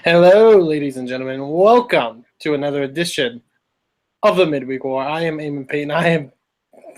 Hello, ladies and gentlemen. Welcome to another edition of the Midweek War. I am Eamon Payton.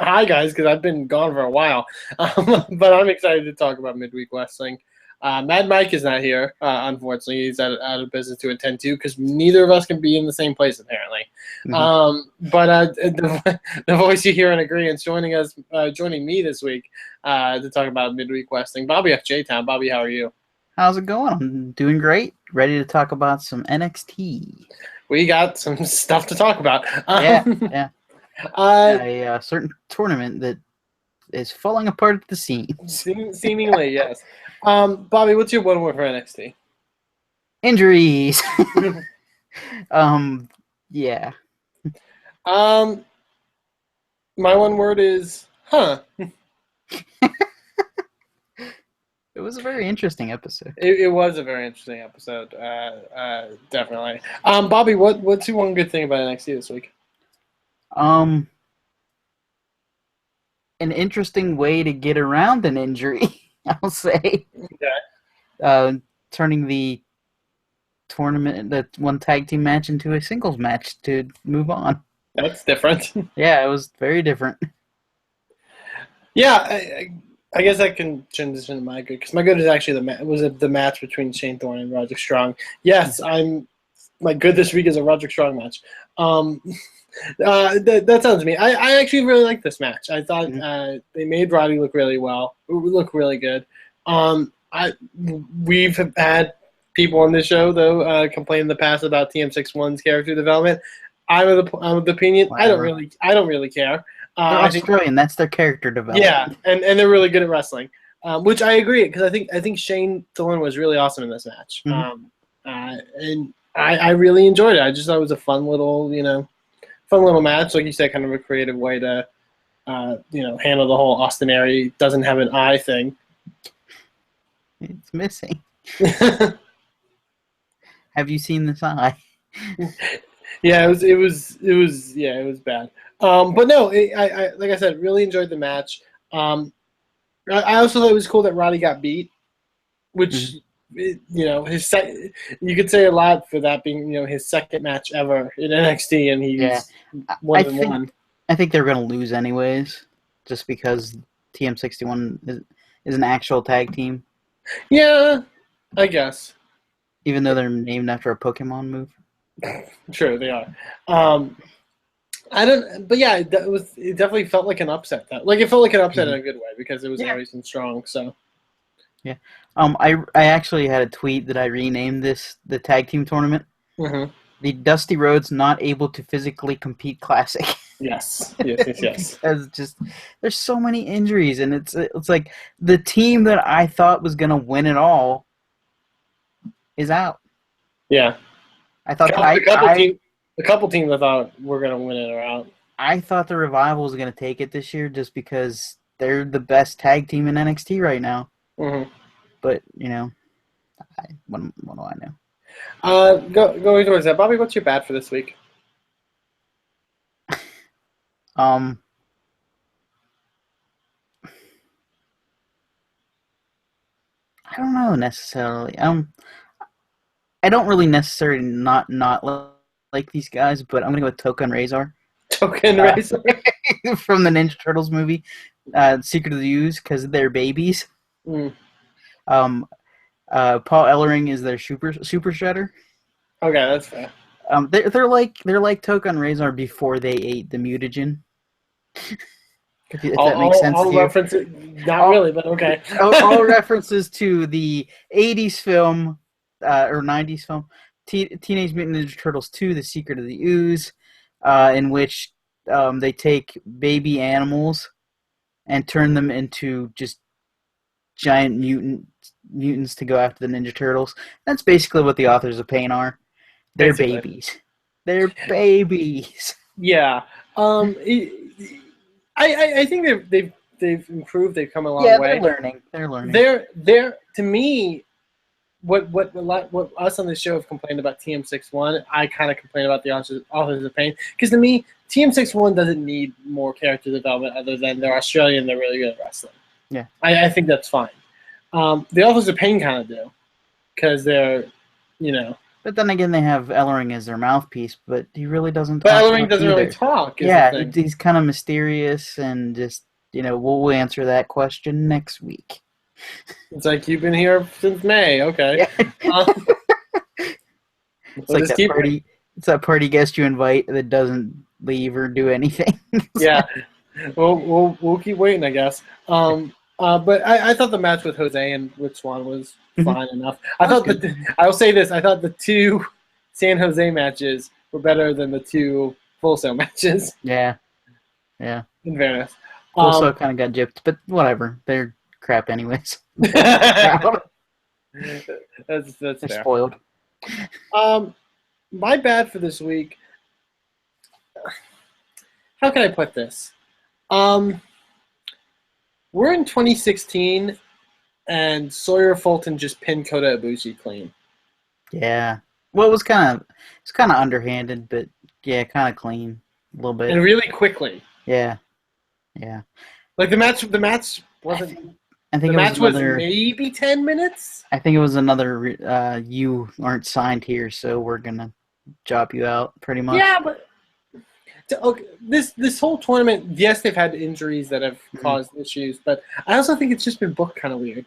Hi, guys, because I've been gone for a while. But I'm excited to talk about Midweek Wrestling. Mad Mike is not here, unfortunately. He's out of business to attend to because neither of us can be in the same place, apparently. But the voice you hear in agreement joining me this week to talk about Midweek Wrestling, Bobby F. J-Town. Bobby, how are you? How's it going? I'm doing great. Ready to talk about some NXT. We got some stuff to talk about. Yeah. A certain tournament that is falling apart at the seams. Seemingly, yes. Bobby, what's your one word for NXT? Injuries. Yeah. My one word is, huh. It was a very interesting episode. It was a very interesting episode, definitely. Bobby, what's your one good thing about NXT this week? An interesting way to get around an injury, I'll say. Okay. Turning the tournament, that one tag team match, into a singles match to move on. That's different. Yeah, it was very different. Yeah, I guess I can transition to my good, because my good is actually the match between Shane Thorne and Roderick Strong. Yes, my good this week is a Roderick Strong match. That sounds to me. I actually really like this match. I thought they made Roddy look really good. We've had people on this show though complain in the past about TM61's character development. I'm of the opinion I don't really care. They're Australian. That's their character development. Yeah, and they're really good at wrestling, which I agree, because I think Shane Thorne was really awesome in this match, and I really enjoyed it. I just thought it was a fun little match, like you said, kind of a creative way to handle the whole Austin Aries doesn't have an eye thing. It's missing. Have you seen this eye? Yeah, it was bad. But no, I like I said, really enjoyed the match. I also thought it was cool that Roddy got beat, which you could say a lot for that being his second match ever in NXT, and he's won. I think they're going to lose anyways, just because TM61 is an actual tag team. Yeah, I guess. Even though they're named after a Pokemon move. True, they are. But yeah, it definitely felt like an upset. It felt like an upset in a good way, because it was Aries and Strong. So yeah, I actually had a tweet that I renamed the tag team tournament. The Dusty Rhodes Not Able to Physically Compete Classic. Yes. Because just there's so many injuries, and it's like the team that I thought was gonna win it all is out. Yeah. I thought a couple teams I thought were going to win it are out. I thought the Revival was going to take it this year, just because they're the best tag team in NXT right now. But what do I know? Going towards that, Bobby, what's your bad for this week? I don't know necessarily. I don't really necessarily not like these guys, but I'm gonna go with Toka and Razor. Toka and Razor from the Ninja Turtles movie, Secret of the Ooze, because they're babies. Paul Ellering is their super shredder. Okay, that's fair. They're like Toka and Razor before they ate the mutagen. If that makes sense to you. References, not really, but okay. all references to the 80s film or 90s film, Teenage Mutant Ninja Turtles 2, The Secret of the Ooze, in which they take baby animals and turn them into just giant mutants to go after the Ninja Turtles. That's basically what the authors of Pain are. They're babies. They're babies. Yeah. I think they've improved. They've come a long way. They're learning. They're to me, what us on the show have complained about TM61, I kind of complain about the authors of Pain, because to me, TM61 doesn't need more character development other than they're Australian. They're really good at wrestling. Yeah, I think that's fine. The authors of Pain kind of do, because they're But then again, they have Ellering as their mouthpiece, but he really doesn't But talk Ellering much doesn't either. really talk. Is Yeah, the thing. he's kind of mysterious and just, we'll answer that question next week. It's like, you've been here since May. Okay. Yeah. It's like that party. It's that party guest you invite that doesn't leave or do anything. Yeah. We'll keep waiting, I guess. But I thought the match with Jose and with Swan was fine enough. I will say this: I thought the 2 San Jose matches were better than the 2 Full Sail matches. Yeah. In fairness, Full Sail kind of got gypped, but whatever. They're crap anyways. that's They're fair. spoiled. My bad for this week. How can I put this? We're in 2016, and Sawyer Fulton just pinned Kota Ibushi clean. Yeah. Well, it's kind of underhanded, but yeah, kind of clean a little bit. And really quickly. Yeah. Like the match wasn't. I think the match was another, maybe 10 minutes. I think it was another. You aren't signed here, so we're gonna job you out, pretty much. Yeah, but this whole tournament, yes, they've had injuries that have caused issues, but I also think it's just been booked kind of weird.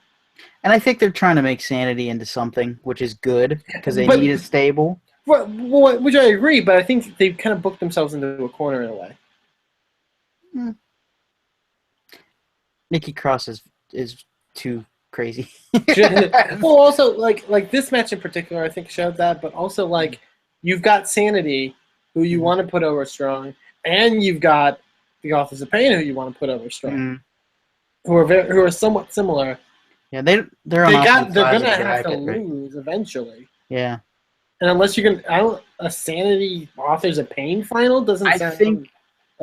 And I think they're trying to make Sanity into something, which is good because they need a stable. Well, which I agree, but I think they've kind of booked themselves into a corner in a way. Nikki Cross is too crazy. Well, also like this match in particular, I think showed that, but also like you've got Sanity, who you want to put over strong, and you've got the Authors of Pain, who you want to put over strong, who are somewhat similar. Yeah, they're gonna have to lose eventually. Yeah, and unless you can, a Sanity Authors of Pain final doesn't sound appealing.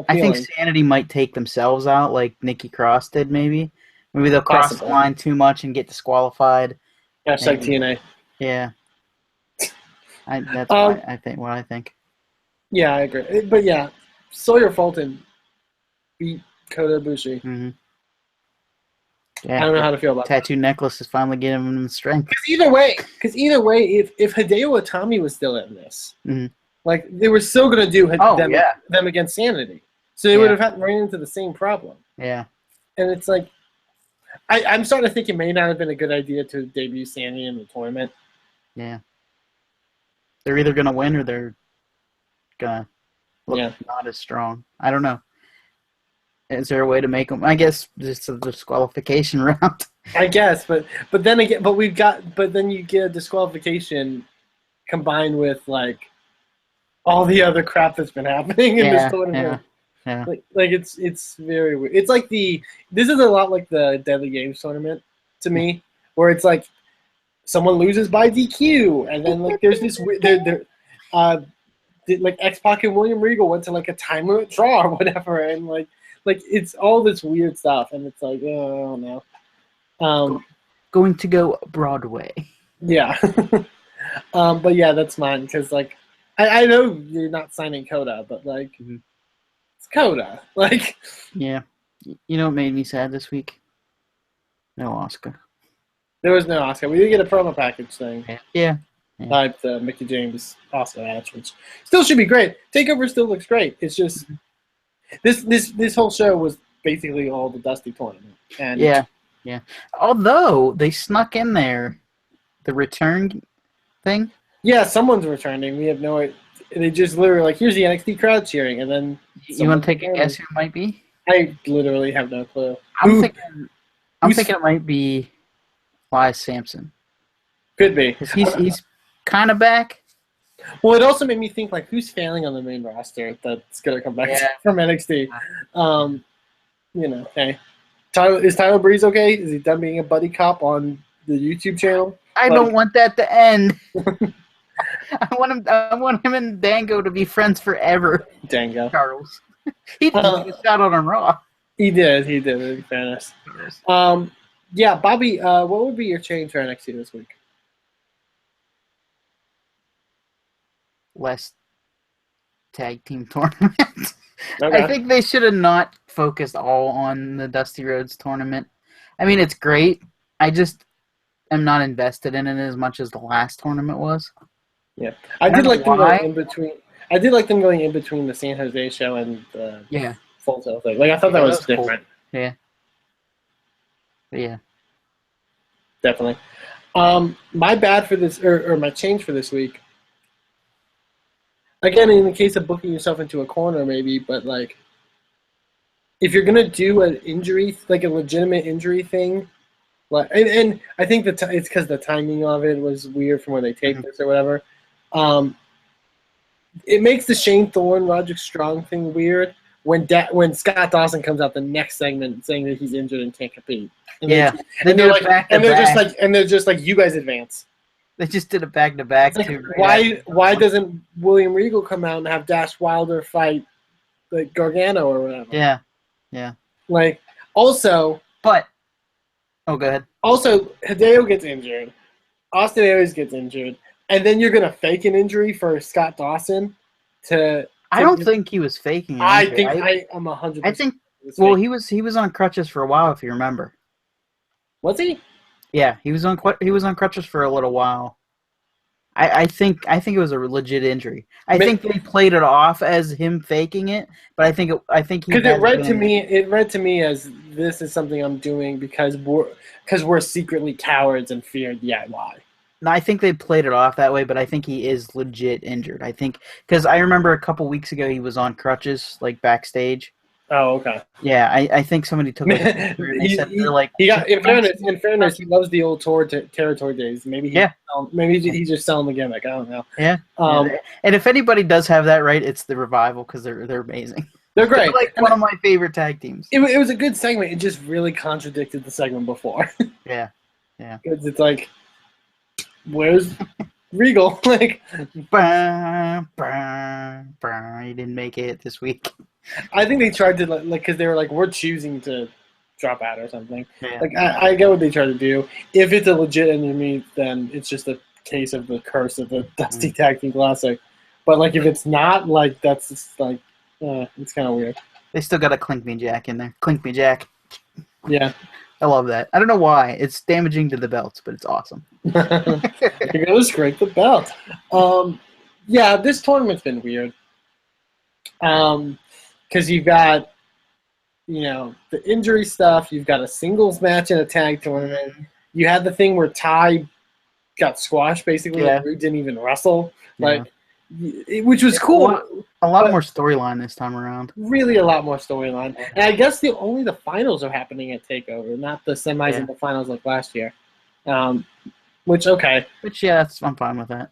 I think Sanity might take themselves out, like Nikki Cross did. Maybe they'll cross the line too much and get disqualified. Hashtag TNA. Yeah, that's what I think. Yeah, I agree. But yeah, Sawyer Fulton beat Kota Ibushi. Mm-hmm. Yeah, I don't know how to feel about tattoo necklace is finally giving him strength. Because either way, if Hideo Itami was still in this, like they were still going to do them against Sanity, so they would have ran into the same problem. Yeah, and it's like I'm starting to think it may not have been a good idea to debut Sanity in the tournament. Yeah, they're either going to win or they're gonna look not as strong. I don't know. Is there a way to make them? I guess just a disqualification round. I guess, but then again, but then you get a disqualification combined with like all the other crap that's been happening in this tournament. Yeah. Like it's very weird. It's like this is a lot like the Deadly Games tournament to me, where it's like someone loses by DQ, and then like there's this like X-Pac and William Regal went to like a time limit draw or whatever, and like it's all this weird stuff, and it's like, oh no. Going to go Broadway. Yeah. But yeah, that's mine, because like I know you're not signing Kota, but like it's Kota. Like, yeah. You know what made me sad this week? No Oscar. There was no Oscar. We did get a promo package thing. Yeah. Like the Mickey James Oscar match, which still should be great. Takeover still looks great. It's just this whole show was basically all the Dusty tournament. And yeah. Although they snuck in there the return thing. Yeah, someone's returning. We have no idea. They just literally like, here's the NXT crowd cheering, and then you want to take a guess who it might be? I literally have no clue. I'm thinking it might be Elias Sampson. Could be. He's kind of back. Well, it also made me think, like, who's failing on the main roster that's going to come back from NXT? Hey. Is Tyler Breeze okay? Is he done being a buddy cop on the YouTube channel? I don't want that to end. I want him and Dango to be friends forever. Dango. Charles. He did a shout out on Raw. He did, in fairness. Yeah, Bobby, what would be your change for NXT this week? Less tag team tournament. Okay. I think they should have not focused all on the Dusty Rhodes tournament. I mean, it's great. I just am not invested in it as much as the last tournament was. Yeah, I don't did know like them why. going in between. I did like them going in between the San Jose show and the Yeah, Full Sail thing. Like I thought yeah, that that was was cool. different. Yeah, yeah. Definitely. My bad for this, or my change for this week. Again, in the case of booking yourself into a corner, maybe, but like, if you're gonna do an injury, like a legitimate injury thing, like, and I think it's because the timing of it was weird from when they taped Mhm. this or whatever. Um, it makes the Shane Thorne Roderick Strong thing weird when Scott Dawson comes out the next segment saying that he's injured and can't compete. And Yeah, they and they're did it like, back to and they're just back. like, and they're just like, you guys advance. They just did it back to It's back like, too. Right why doesn't William Regal come out and have Dash Wilder fight like Gargano or whatever? Yeah, yeah. Like, also, But oh, go ahead. Hideo gets injured. Austin Aries gets injured, and then you're gonna fake an injury for Scott Dawson to. I don't think he was faking an I injury. think I am 100%. I think. Well, he was on crutches for a while, if you remember. Was he? Yeah, he was on crutches for a little while. I think it was a legit injury. I think they played it off as him faking it, but I think he because had it read to me as this is something I'm doing because we're secretly cowards and fear DIY. No, I think they played it off that way, but I think he is legit injured. I think because I remember a couple weeks ago he was on crutches, like backstage. Oh, okay. Yeah, I think somebody took like a picture and they said they're like he got in fairness, he loves the old tour territory days. Maybe he's just selling the gimmick. I don't know. Yeah. And if anybody does have that right, it's the Revival because they're amazing. They're great. They're like one of my favorite tag teams. It was a good segment. It just really contradicted the segment before. Yeah. Because it's like, where's Regal? Like, he didn't make it this week. I think they tried to like because they were like, we're choosing to drop out or something. Yeah. Like I get what they try to do. If it's a legit enemy, then it's just a case of the curse of the Dusty Tag Team Classic. But like if it's not, like that's just like it's kind of weird. They still got a Clink Me Jack in there. Clink Me Jack. Yeah. I love that. I don't know why. It's damaging to the belts, but it's awesome. You're gonna scrape the belt. Yeah, this tournament's been weird. Because you've got, the injury stuff. You've got a singles match in a tag tournament. You had the thing where Ty got squashed basically. Yeah. He didn't even wrestle, which was cool. A lot more storyline this time around. Really, a lot more storyline. And I guess only the finals are happening at Takeover, not the semis and the finals like last year. Which okay. Which yeah, I'm fine with that.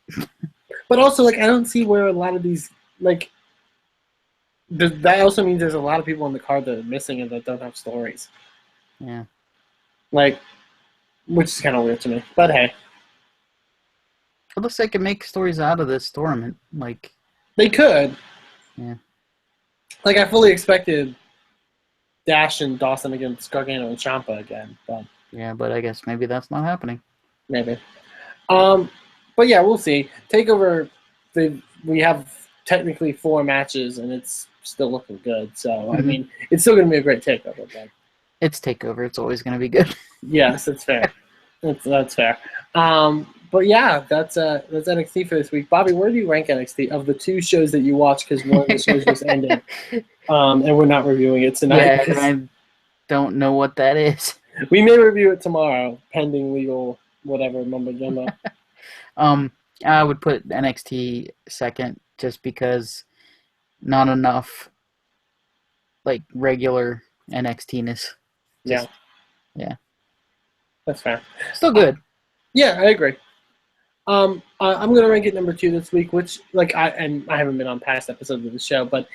But also, like, I don't see where a lot of these like. That also means there's a lot of people on the card that are missing and that don't have stories. Yeah. Like, which is kind of weird to me. But hey. For the sake of make stories out of this tournament, like. They could. Yeah. Like, I fully expected Dash and Dawson against Gargano and Ciampa again. But yeah, but I guess maybe that's not happening. Maybe. But yeah, we'll see. Takeover, we have technically 4 matches, and it's still looking good. So, I mean, it's still going to be a great Takeover. But it's Takeover. It's always going to be good. Yes, that's fair. That's fair. But yeah, that's NXT for this week. Bobby, where do you rank NXT of the 2 shows that you watch? Because one of the shows just ended, and we're not reviewing it tonight. Yeah, and I don't know what that is. We may review it tomorrow, pending legal whatever mumbo jumbo. I would put NXT second just because not enough like regular NXT-ness. Yeah. That's fair. Still good. Yeah, I agree. I'm gonna rank it number 2 this week, which I haven't been on past episodes of the show, but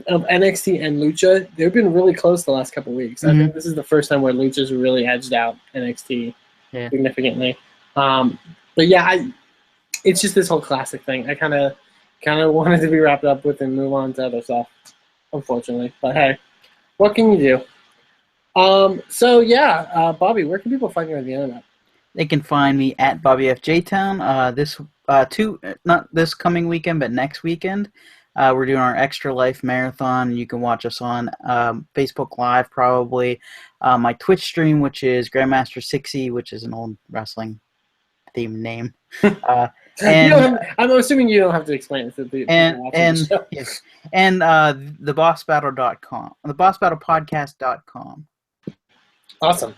of NXT and Lucha, they've been really close the last couple weeks. I think this is the first time where Lucha's really edged out NXT significantly. But yeah, it's just this whole classic thing. I kind of wanted to be wrapped up with and move on to other stuff, unfortunately. But hey, what can you do? So yeah, Bobby, where can people find you on the internet? They can find me at Bobby F. J Town. Not this coming weekend, but next weekend. We're doing our Extra Life Marathon. You can watch us on Facebook Live, probably. My Twitch stream, which is Grandmaster 60, which is an old wrestling theme name. I'm assuming you don't have to explain it to the people watching the show. Yes, and thebossbattle.com, thebossbattlepodcast.com. Awesome.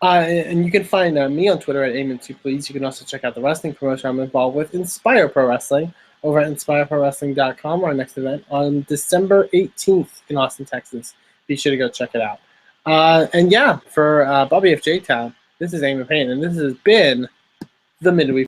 And you can find me on Twitter at Eamon2Please. You can also check out the wrestling promotion I'm involved with, Inspire Pro Wrestling, over at InspireProWrestling.com, our next event on December 18th in Austin, Texas. Be sure to go check it out. And yeah, for Bobby F. J. Town, this is Eamon Payne, and this has been the Midweek